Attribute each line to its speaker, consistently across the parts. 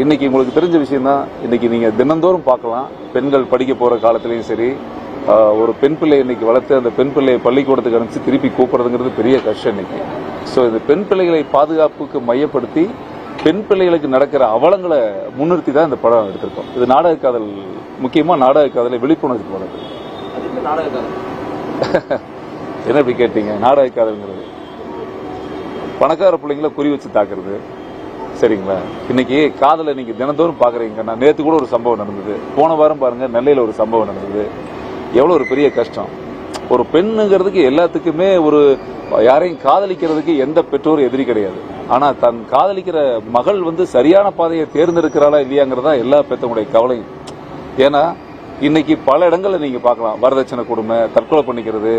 Speaker 1: இன்னைக்கு உங்களுக்கு தெரிஞ்ச விஷயம் தான். இன்னைக்கு நீங்க தினந்தோறும் பார்க்கலாம். பெண்கள் படிக்க போற காலத்திலயும் சரி, ஒரு பெண் பிள்ளை இன்னைக்கு வளர்த்து அந்த பெண் பிள்ளையை பள்ளிக்கூடத்துக்கு அனுப்பிச்சு திருப்பி கூப்பிடுறதுங்கிறது பெரிய கஷ்டம் இன்னைக்கு. ஸோ இந்த பெண் பிள்ளைகளை பாதுகாப்புக்கு மையப்படுத்தி பெண் பிள்ளைகளுக்கு நடக்கிற அவலங்களை முன்னிறுத்தி தான் இந்த படம் எடுத்திருக்கோம். இது நாடக காதல், முக்கியமா நாடக காதலை விழிப்புணர்வு போனது. என்ன இப்படி கேட்டீங்க? நாடக காதல்ங்கிறது பணக்கார பிள்ளைங்களை குறி வச்சு தாக்குறது, சரிங்களா? இன்னைக்கு காதலை நீங்க தினந்தோறும் பாக்குறீங்க. நான் நேற்று கூட ஒரு சம்பவம் நடந்தது, போன வாரம் பாருங்க நெல்லையில ஒரு சம்பவம் நடந்தது. எவ்வளவு ஒரு பெரிய கஷ்டம். ஒரு பெண்ணுங்கிறதுக்கு எல்லாத்துக்குமே ஒரு யாரையும் காதலிக்கிறதுக்கு எந்த பெற்றோரும் எதிரி கிடையாது. ஆனா தன் காதலிக்கிற மகள் சரியான பாதையை தேர்ந்தெடுக்கிறாளா இல்லையாங்கிறதா எல்லா பெற்றவங்களுடைய கவலையும். ஏன்னா இன்னைக்கு பல இடங்கள்ல நீங்க பார்க்கலாம், வரதட்சணை கொடுமை, தற்கொலை பண்ணிக்கிறது,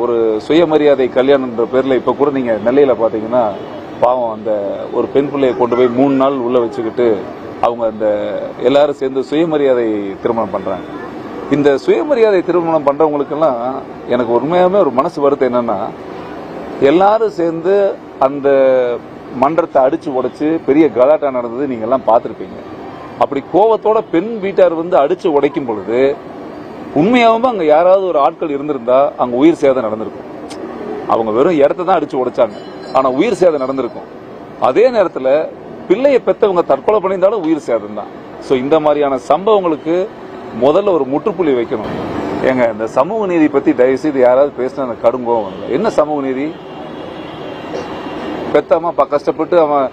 Speaker 1: ஒரு சுயமரியாதை கல்யாணம்ன்ற பேர்ல இப்ப கூட நீங்க நெல்லையில பாத்தீங்கன்னா பாவம் அந்த ஒரு பெண் பிள்ளையை கொண்டு போய் 3 நாள் உள்ள வச்சுக்கிட்டு அவங்க அந்த எல்லாரும் சேர்ந்து சுயமரியாதை திருமணம் பண்றாங்க. இந்த சுயமரியாதை திருமணம் பண்றவங்களுக்கெல்லாம் எனக்கு உண்மையாவே ஒரு மனசு வருத்தம் என்னன்னா, எல்லாரும் சேர்ந்து அந்த மன்றத்தை அடிச்சு உடைச்சு பெரிய கலாட்டா நடந்தது நீங்க எல்லாம் பார்த்திருப்பீங்க. அப்படி கோவத்தோட பெண் வீட்டார் அடிச்சு உடைக்கும் பொழுது உண்மையாவும் அங்க யாராவது ஒரு ஆட்கள் இருந்திருந்தா அங்க உயிர் சேதம் நடந்திருக்கும். அவங்க வெறும் இடத்தை தான் அடிச்சு உடைச்சாங்க, ஆனா உயிர் சேதம் நடந்திருக்கும். அதே நேரத்தில் பிள்ளையை பெற்றவங்க தற்கொலை பண்ணியிருந்தாலும் உயிர் சேதம் தான். ஸோ இந்த மாதிரியான சம்பவங்களுக்கு முதல்ல ஒரு முற்றுப்புள்ளி வைக்கணும். ஏங்க இந்த சமூக நீதி பத்தி தயவு செய்து யாராவது பேசினா அந்த கடுங்கோவம் வரல. என்ன சமூக நீதி? பெத்தமா கஷ்டப்பட்டு அவன்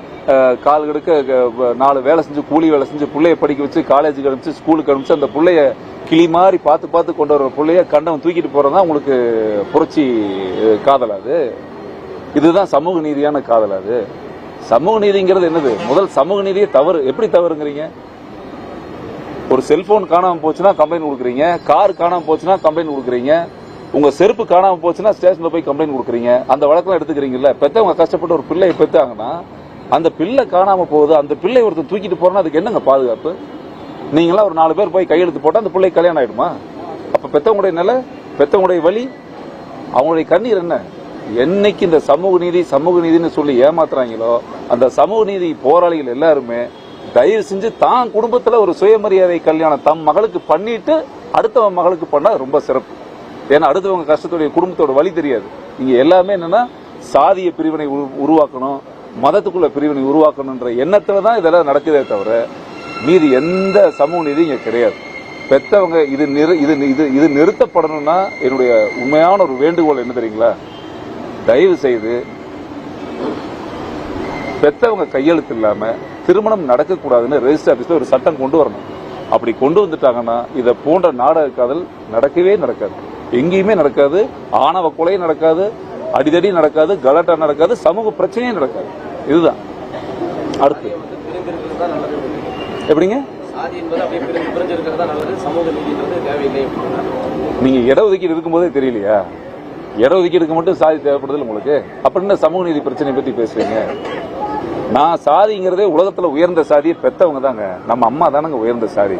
Speaker 1: கால் கெடுக்க 4 வேலை செஞ்சு கூலி வேலை செஞ்சு பிள்ளைய படிக்க வச்சு காலேஜுக்கு அனுப்பிச்சு ஸ்கூலுக்கு அனுப்பிச்சு அந்த பிள்ளைய கிளி மாதிரி பார்த்து கொண்டு வர பிள்ளைய கண்டவன் தூக்கிட்டு போறதா உங்களுக்கு புரட்சி காதலாது? இதுதான் சமூக நீதியான காதலாது? சமூக நீதிங்கிறது என்னது? முதல் சமூக நீதியை தவறு. எப்படி தவறுங்கிறீங்க? ஒரு செல்போன் காணாம போச்சுன்னா கம்ப்ளைண்ட் கொடுக்குறீங்க, கார் காணாம போச்சுன்னா கம்ப்ளைண்ட் கொடுக்குறீங்க, உங்க செருப்பு காணாம போச்சுன்னா ஸ்டேஷன்ல போய் கம்ப்ளைண்ட் கொடுக்குறீங்க. அந்த வழக்கெல்லாம் எடுத்துக்கிறீங்கல்ல. பெத்தவங்க கஷ்டப்பட்டு ஒரு பிள்ளையை பெத்தாங்கன்னா அந்த பிள்ளை காணாம போகுது, அந்த பிள்ளை ஒருத்தர் தூக்கிட்டு போறோம்னா அதுக்கு என்னங்க பாதுகாப்பு? நீங்களாம் ஒரு 4 பேர் போய் கையெழுத்து போட்டா அந்த பிள்ளை கல்யாணம் ஆயிடுமா? அப்ப பெத்தவங்களுடைய நிலை, பெத்தவங்களுடைய வலி, அவங்களுடைய கண்ணீர் என்ன? என்னைக்கு இந்த சமூக நீதினு சொல்லி ஏமாத்துறாங்களோ அந்த சமூக நீதி போராளிகள் எல்லாருமே தயவு செஞ்சு தான் குடும்பத்துல ஒரு சுயமரியாதை கல்யாணம் தம் மகளுக்கு பண்ணிட்டு அடுத்தவங்க மகளுக்கு பண்ணா ரொம்ப சிறப்பு. ஏன்னா அடுத்தவங்க கஷ்டத்துடைய குடும்பத்தோட வழி தெரியாது. இங்க எல்லாமே என்னன்னா சாதிய பிரிவினை உருவாக்கணும், மதத்துக்குள்ள பிரிவினை உருவாக்கணும்ன்ற எண்ணத்துல தான் இதெல்லாம் நடக்குதே தவிர மீதி எந்த சமூக நீதி இங்க கிடையாது. பெத்தவங்க இது நிறுத்தப்படணும்னா என்னுடைய உண்மையான ஒரு வேண்டுகோள் என்ன தெரியுங்களா? தயவு செய்து பெத்தவங்க கையெழுத்து இல்லாம திருமணம் நடக்கக்கூடாதுன்னு ரெஜிஸ்டர் ஆபீஸ்ல ஒரு சட்டம் கொண்டு வரணும். அப்படி கொண்டு வந்துட்டாங்கன்னா இதை போன்ற நாடக காதல் நடக்கவே நடக்காது, எங்கேயுமே நடக்காது. ஆணவ கொலை நடக்காது, அடிதடி நடக்காது, கலாட்டா நடக்காது, சமூக பிரச்சனையே நடக்காது. இதுதான் அடுத்து. எப்படிங்க நீங்க இடஒதுக்கீடு இருக்கும்போதே தெரியலையா? இடஒதுக்கீடுக்கு மட்டும் சாதி தேவைப்படுது உங்களுக்கு. அப்படின்னா சமூக நீதி பிரச்சனை பத்தி பேசுறீங்க. நான் சாதிங்கிறதே உலகத்துல உயர்ந்த சாதியை பெத்தவங்க தாங்க. நம்ம அம்மா தானங்க உயர்ந்த சாதி.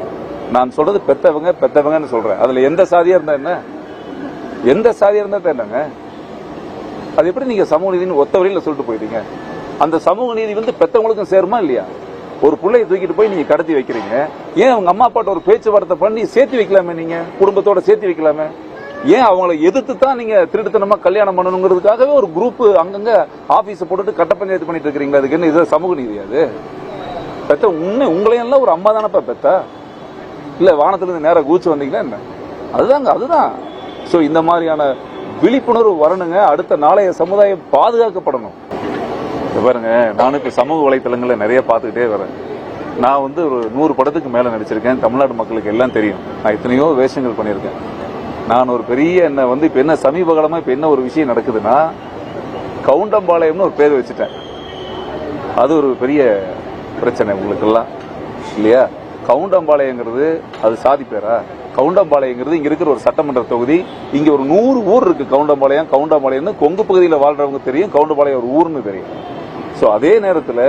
Speaker 1: நான் சொல்றது பெத்தவங்கன்னு சொல்றேன். அதுல எந்த சாதியா இருந்தா என்ன, எந்த சாதியா இருந்தா என்னங்க? அது எப்படி நீங்க சமூக நீதினு ஒத்த வழியில சொல்லிட்டு போயிட்டீங்க? அந்த சமூக நீதி பெத்தவங்களுக்கும் சேருமா இல்லையா? ஒரு பிள்ளையை தூக்கிட்டு போய் நீங்க கடத்தி வைக்கிறீங்க, ஏன் அவங்க அம்மா அப்பாட்ட ஒரு பேச்சுவார்த்தை பண்ணி சேர்த்து வைக்கலாமே? நீங்க குடும்பத்தோட சேர்த்து வைக்கலாமே? ஏன் அவங்களை எதிர்த்து தான் நீங்க திருட்டுத்தனமா கல்யாணம் பண்ணணுங்கிறதுக்காகவே ஒரு குரூப் அங்கங்க ஆபீஸ் போட்டுட்டு கட்ட பஞ்சாயத்து பண்ணிட்டு இருக்கீங்களா? அதுக்கு என்ன இது சமூக நீதி? அது பெத்த உங்களையெல்லாம் ஒரு அம்மா தானப்பா பெத்தா? இல்ல வானத்துல இருந்து நேரம் கூச்சு வந்தீங்களா என்ன? அதுதான். சோ இந்த மாதிரியான விழிப்புணர்வு வரணுங்க. அடுத்த நாளைய சமுதாயம் பாதுகாக்கப்படணும். பாருங்க, நானும் இப்ப சமூக வலைத்தளங்களை நிறைய பார்த்துக்கிட்டே வரேன். நான் ஒரு 100 படத்துக்கு மேல நடிச்சிருக்கேன். தமிழ்நாடு மக்களுக்கு எல்லாம் தெரியும். நான் எத்தனையோ வேஷங்கள் பண்ணியிருக்கேன். நான் ஒரு பெரிய இப்ப என்ன சமீப காலமா இப்ப என்ன ஒரு விஷயம் நடக்குதுன்னா, கவுண்டம்பாளையம்னு ஒரு பேர் வச்சுட்டேன். அது ஒரு பெரிய பிரச்சனை உங்களுக்கு எல்லாம் இல்லையா? கவுண்டம்பாளையங்கிறது அது சாதி பேரா? கவுண்டம்பாளையங்கிறது இங்க இருக்கிற ஒரு சட்டமன்ற தொகுதி. இங்க ஒரு 100 ஊர் இருக்கு. கவுண்டம்பாளையம்னு கொங்கு பகுதியில் வாழ்றவங்க தெரியும், கவுண்டம்பாளையம் ஒரு ஊர்னு தெரியும். சோ அதே நேரத்தில்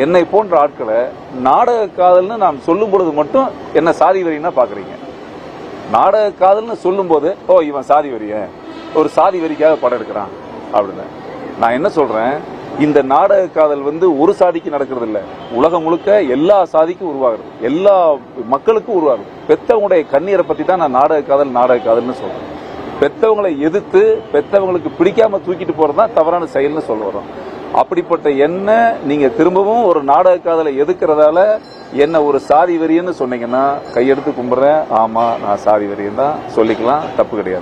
Speaker 1: என்னை போன்ற ஆட்களை நாடக காதல்னு நான் சொல்லும் பொழுது மட்டும் என்ன சாதி வரின்னா பாக்குறீங்க. நாடக காதல்னு சொல்லும் போது இவன் சாதி வரிய, ஒரு சாதி வரிக்காக படம் எடுக்கிறான் அப்படின்னு. நான் என்ன சொல்றேன், இந்த நாடக காதல் ஒரு சாதிக்கு நடக்கிறது இல்ல, உலகம் முழுக்க எல்லா சாதிக்கும் உருவாகுது, எல்லா மக்களுக்கும் உருவாகுது. பெத்தவங்களுடைய கண்ணீரை பத்தி தான் நான் நாடக காதல்னு சொல்றேன். பெத்தவங்களை எதிர்த்து பெத்தவங்களுக்கு பிடிக்காம தூக்கிட்டு போறதுதான் தவறான செயல்னு சொல்ல வரோம். அப்படிப்பட்ட என்ன நீங்க திரும்பவும் ஒரு நாடக காதலை எதிர்க்கிறதால என்ன ஒரு சாதி வெறியன்னு சொன்னீங்கன்னா கையெடுத்து கும்பிடுறேன். ஆமா, நான் சாதி வெறியன் தான் சொல்லிக்கலாம், தப்பு கிடையாது.